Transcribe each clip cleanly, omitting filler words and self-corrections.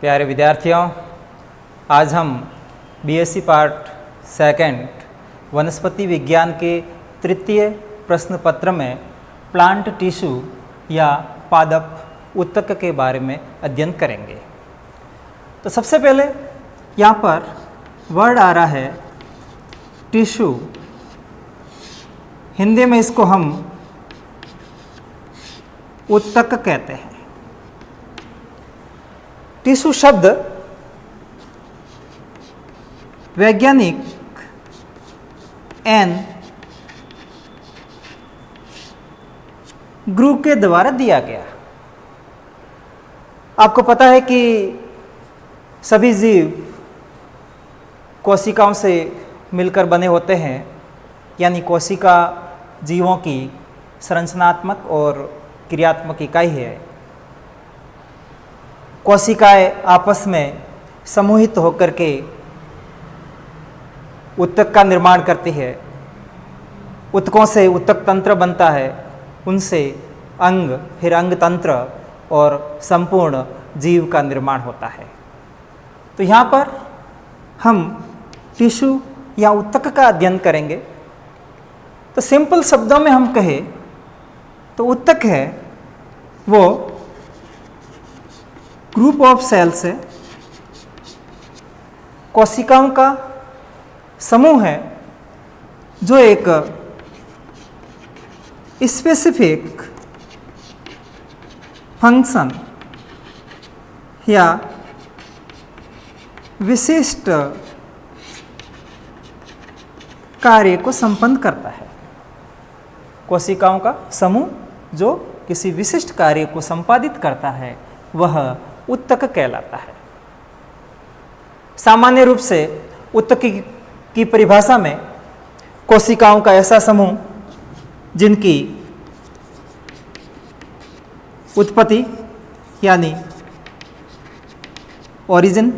प्यारे विद्यार्थियों, आज हम बीएससी पार्ट सेकंड वनस्पति विज्ञान के तृतीय प्रश्न पत्र में प्लांट टिश्यू या पादप ऊतक के बारे में अध्ययन करेंगे। तो सबसे पहले यहाँ पर वर्ड आ रहा है टिश्यू। हिंदी में इसको हम ऊतक कहते हैं। टिश्यू शब्द वैज्ञानिक एन ग्रू के द्वारा दिया गया। आपको पता है कि सभी जीव कोशिकाओं से मिलकर बने होते हैं, यानी कोशिका जीवों की संरचनात्मक और क्रियात्मक इकाई है। कोशिकाएं आपस में समूहित होकर के ऊतक का निर्माण करती है। ऊतकों से ऊतक तंत्र बनता है, उनसे अंग, फिर अंग तंत्र और संपूर्ण जीव का निर्माण होता है। तो यहाँ पर हम टिश्यू या ऊतक का अध्ययन करेंगे। तो सिंपल शब्दों में हम कहें तो ऊतक है वो ग्रुप ऑफ सेल्स है, कोशिकाओं का समूह है जो एक स्पेसिफिक फंक्शन या विशिष्ट कार्य को संपन्न करता है। कोशिकाओं का समूह जो किसी विशिष्ट कार्य को संपादित करता है वह ऊतक कहलाता है। सामान्य रूप से ऊतक की परिभाषा में कोशिकाओं का ऐसा समूह जिनकी उत्पत्ति यानी ओरिजिन,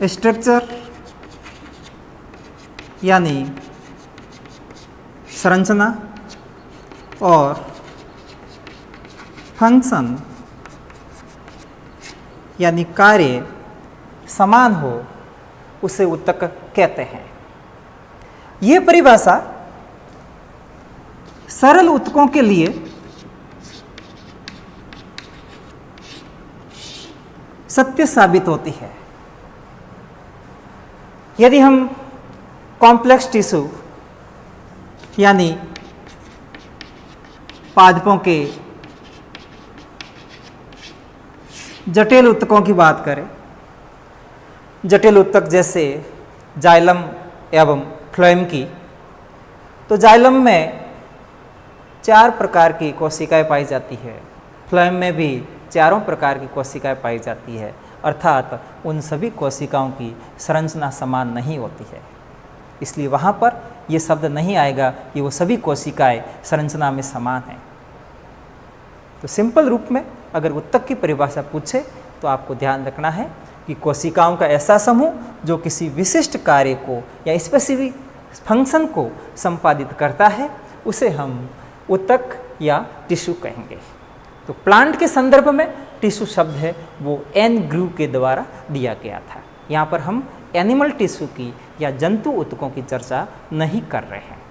स्ट्रक्चर यानी संरचना और फंक्शन यानी कार्य समान हो, उसे ऊतक कहते हैं। ये परिभाषा सरल ऊतकों के लिए सत्य साबित होती है। यदि हम कॉम्प्लेक्स टिश्यू यानी पादपों के जटिल ऊतकों की बात करें, जटिल ऊतक जैसे जाइलम एवं फ्लोएम की, तो जाइलम में 4 प्रकार की कोशिकाएं पाई जाती है, फ्लोएम में भी 4 प्रकार की कोशिकाएं पाई जाती है। अर्थात उन सभी कोशिकाओं की संरचना समान नहीं होती है, इसलिए वहाँ पर ये शब्द नहीं आएगा कि वो सभी कोशिकाएं संरचना में समान हैं। तो सिंपल रूप में अगर ऊतक की परिभाषा पूछे तो आपको ध्यान रखना है कि कोशिकाओं का ऐसा समूह जो किसी विशिष्ट कार्य को या स्पेसिफिक फंक्शन को संपादित करता है, उसे हम ऊतक या टिश्यू कहेंगे। तो प्लांट के संदर्भ में टिश्यू शब्द है वो एन ग्रू के द्वारा दिया गया था। यहाँ पर हम एनिमल टिश्यू की या जंतु ऊतकों की चर्चा नहीं कर रहे हैं।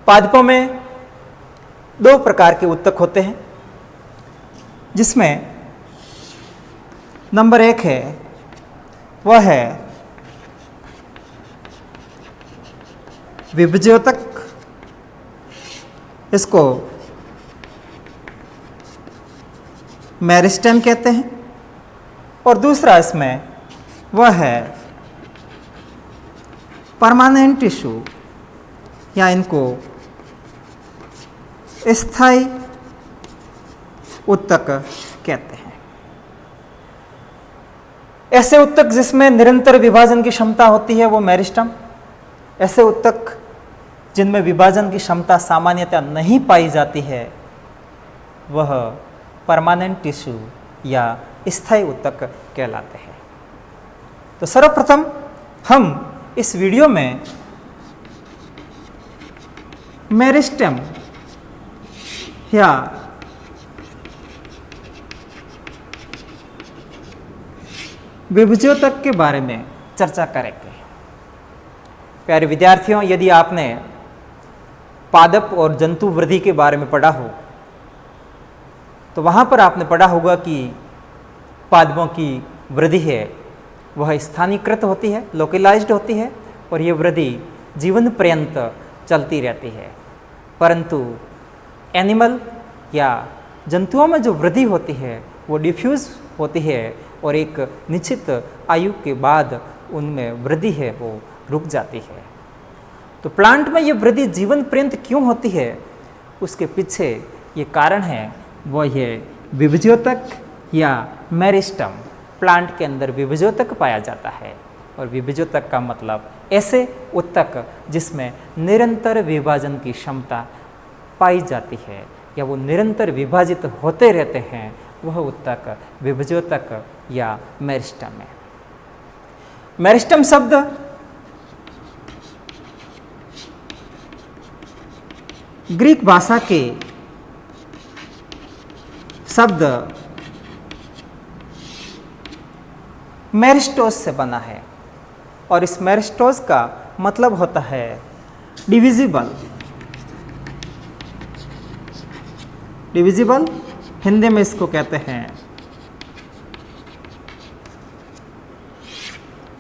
पादपों में 2 प्रकार के ऊतक होते हैं, जिसमें नंबर 1 है वह है विभज्योतक, इसको मेरिस्टेम कहते हैं। और दूसरा इसमें वह है परमानेंट टिश्यू या इनको स्थायी ऊतक कहते हैं। ऐसे ऊतक जिसमें निरंतर विभाजन की क्षमता होती है वो मेरिस्टेम। ऐसे ऊतक जिनमें विभाजन की क्षमता सामान्यतः नहीं पाई जाती है वह परमानेंट टिश्यू या स्थायी ऊतक कहलाते हैं। तो सर्वप्रथम हम इस वीडियो में मेरिस्टेम या विभज्योतक के बारे में चर्चा करेंगे। प्यारे विद्यार्थियों, यदि आपने पादप और जंतु वृद्धि के बारे में पढ़ा हो तो वहाँ पर आपने पढ़ा होगा कि पादपों की वृद्धि है वह स्थानीयकृत होती है, लोकलाइज्ड होती है, और ये वृद्धि जीवन पर्यंत चलती रहती है। परंतु एनिमल या जंतुओं में जो वृद्धि होती है वो डिफ्यूज होती है और एक निश्चित आयु के बाद उनमें वृद्धि है वो रुक जाती है। तो प्लांट में ये वृद्धि जीवन पर्यंत क्यों होती है, उसके पीछे ये कारण है, वह है विभज्योतक या मेरिस्टम। प्लांट के अंदर विभज्योतक पाया जाता है, और विभज्योतक का मतलब ऐसे उत्तक जिसमें निरंतर विभाजन की क्षमता पाई जाती है या वो निरंतर विभाजित होते रहते हैं, वह उत्तक विभज्योतक या मेरिस्टम है। मेरिस्टम शब्द ग्रीक भाषा के शब्द मेरिस्टोस से बना है, और इस मेरिस्टोस का मतलब होता है डिविजिबल। डिविजिबल हिंदी में इसको कहते हैं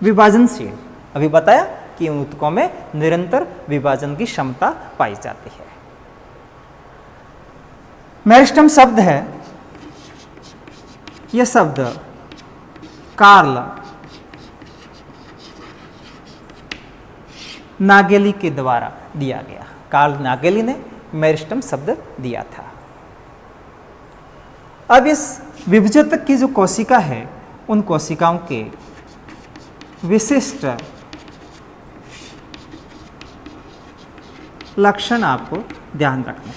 विभाजनशील। अभी बताया कि उन उत्तकों में निरंतर विभाजन की क्षमता पाई जाती है। मेरिस्टम शब्द है, यह शब्द कार्ल नागेली के द्वारा दिया गया। कार्ल नागेली ने मेरिस्टम शब्द दिया था। अब इस विभज्योतक की जो कोशिका है, उन कोशिकाओं के विशिष्ट लक्षण आपको ध्यान रखना है।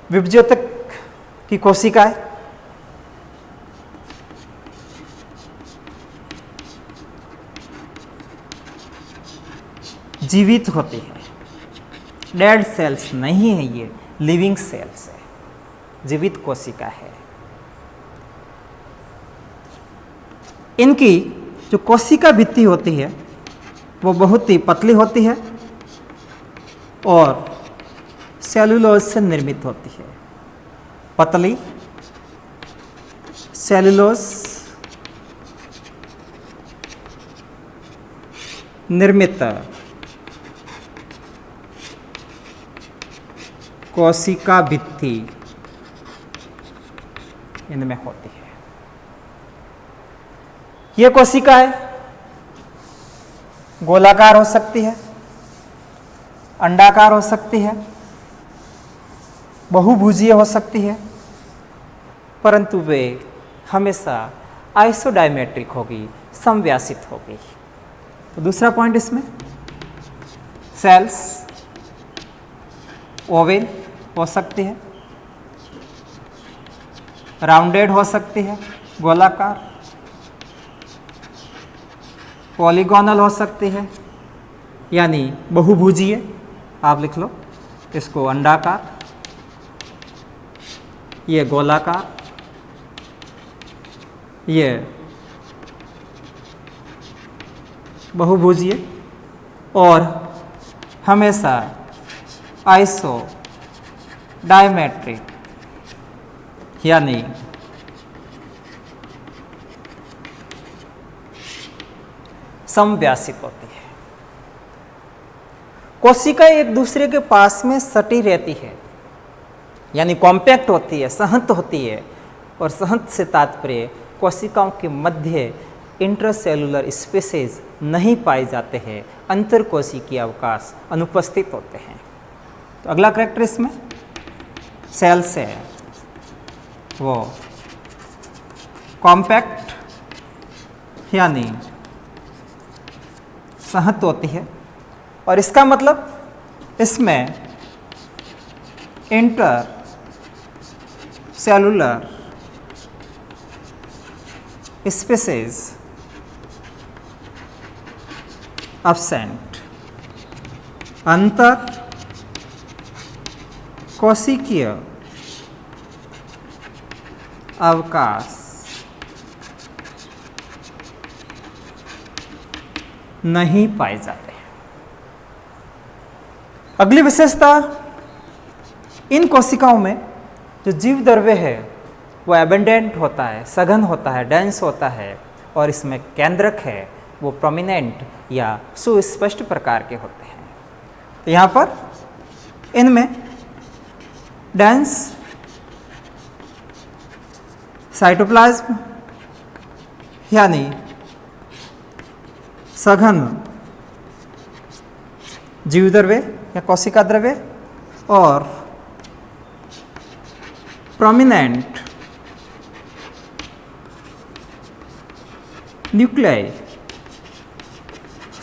विभज्योतक की कोशिकाएं जीवित होती है, डेड सेल्स नहीं है, ये लिविंग सेल्स है, जीवित कोशिका है। इनकी जो कोशिका भित्ति होती है वो बहुत ही पतली होती है और सेलुलोज से निर्मित होती है। पतली सेलुलोज निर्मित कोशिका भित्ति इनमें होती है। यह कोशिकाएं गोलाकार हो सकती है, अंडाकार हो सकती है, बहुभुजीय हो सकती है, परंतु वे हमेशा आइसोडायमेट्रिक होगी, समव्यासित होगी। तो दूसरा पॉइंट इसमें, सेल्स ओवल हो सकती है, राउंडेड हो सकती है, गोलाकार, पॉलीगोनल हो सकती है, यानी बहुभुजीय। आप लिख लो इसको अंडाकार, ये गोलाकार, ये बहुभुजीय, और हमेशा आइसो डायमेट्रिक यानी समव्यासित होती है। कोशिका एक दूसरे के पास में सटी रहती है, यानी कॉम्पैक्ट होती है, सहंत होती है, और सहंत से तात्पर्य कोशिकाओं के मध्य इंट्रासेलुलर स्पेसेस नहीं पाए जाते हैं, अंतर कोशिकीय अवकाश अनुपस्थित होते हैं। तो अगला कैरेक्टर इसमें सेल्स है, वो कॉम्पैक्ट यानी सहंत होती है, और इसका मतलब इसमें इंटर सेलुलर स्पेसेस absent, अंतर कोशिकीय अवकाश नहीं पाए जाते हैं। अगली विशेषता, इन कोशिकाओं में जो जीव द्रव्य है वो एबंडेंट होता है, सघन होता है, डेंस होता है, और इसमें केंद्रक है वो प्रोमिनेंट या सुस्पष्ट प्रकार के होते हैं। तो यहाँ पर इनमें डेंस साइटोप्लाज्म यानी सघन जीव द्रव्य या कोशिका द्रव्य और प्रोमिनेंट न्यूक्लियाई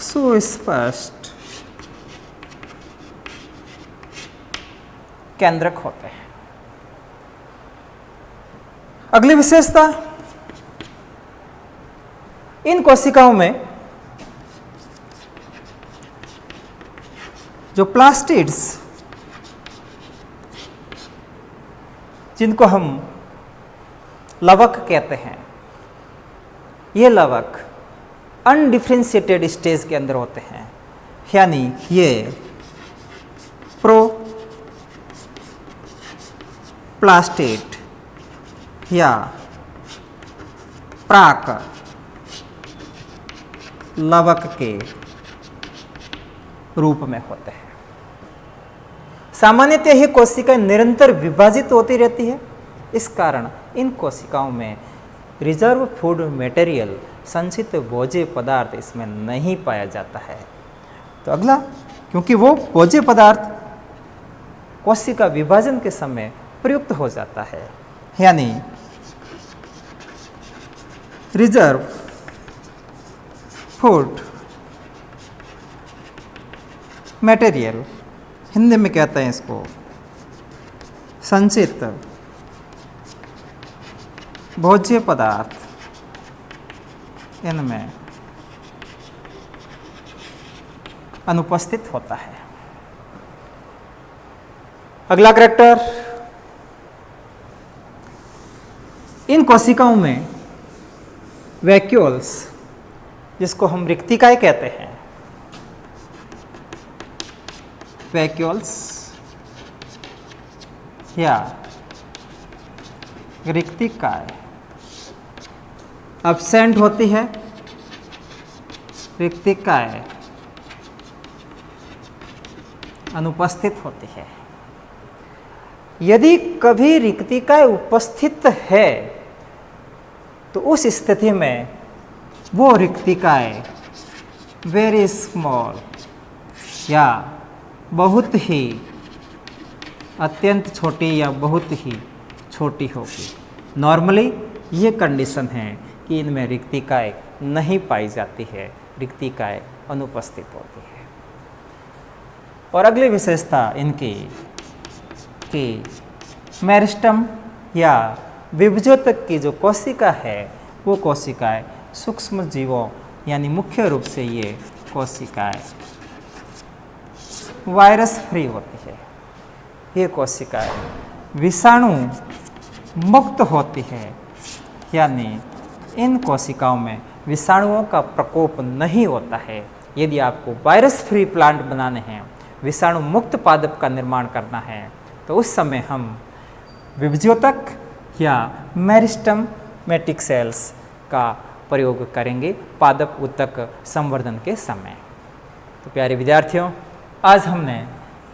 सुस्पष्ट केंद्रक होते हैं। अगली विशेषता, इन कोशिकाओं में जो प्लास्टिड्स, जिनको हम लवक कहते हैं, ये लवक अनडिफ्रेंशिएटेड स्टेज के अंदर होते हैं, यानी ये प्रो प्लास्टिड या प्राक लवक के रूप में होते हैं। सामान्यतः यह कोशिका निरंतर विभाजित होती रहती है, इस कारण इन कोशिकाओं में रिजर्व फूड मटेरियल, संचित भोज्य पदार्थ इसमें नहीं पाया जाता है। तो अगला, क्योंकि वो भोज्य पदार्थ कोशिका विभाजन के समय प्रयुक्त हो जाता है, यानी रिजर्व फूड मटेरियल, हिंदी में कहते हैं इसको संचित भोज्य पदार्थ, इनमें अनुपस्थित होता है। अगला कैरेक्टर, इन कोशिकाओं में वैक्यूल्स, जिसको हम रिक्तिकाएं कहते हैं, वैक्यूल्स या रिक्तिकाएं एब्सेंट होती है। रिक्तिकाएं अनुपस्थित होती है। यदि कभी रिक्तिकाएं उपस्थित है तो उस स्थिति में वो रिक्तिकाएं वेरी स्मॉल या बहुत ही अत्यंत छोटी या बहुत ही छोटी होगी। नॉर्मली ये कंडीशन है कि इनमें रिक्तिकाएं नहीं पाई जाती है, रिक्तिकाएं अनुपस्थित होती है। और अगली विशेषता इनकी कि मेरिस्टम या विभजोतक की जो कोशिका है वो कोशिकाएं सूक्ष्म जीवों यानी मुख्य रूप से ये कोशिकाएं वायरस फ्री होती है। ये कोशिकाएं विषाणु मुक्त होती है, यानी इन कोशिकाओं में विषाणुओं का प्रकोप नहीं होता है। यदि आपको वायरस फ्री प्लांट बनाने हैं, विषाणु मुक्त पादप का निर्माण करना है, तो उस समय हम विभजोतक या मेरिस्टेमेटिक सेल्स का प्रयोग करेंगे पादप उत्तक संवर्धन के समय। तो प्यारे विद्यार्थियों, आज हमने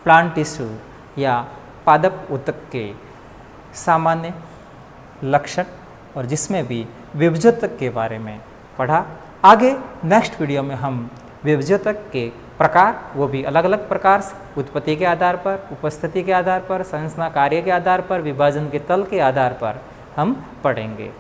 प्लांट टिश्यू या पादप उत्तक के सामान्य लक्षण और जिसमें भी विभजोतक के बारे में पढ़ा। आगे नेक्स्ट वीडियो में हम विभजोतक के प्रकार, वो भी अलग अलग प्रकार से, उत्पत्ति के आधार पर, उपस्थिति के आधार पर, संरचना कार्य के आधार पर, विभाजन के तल के आधार पर हम पढ़ेंगे।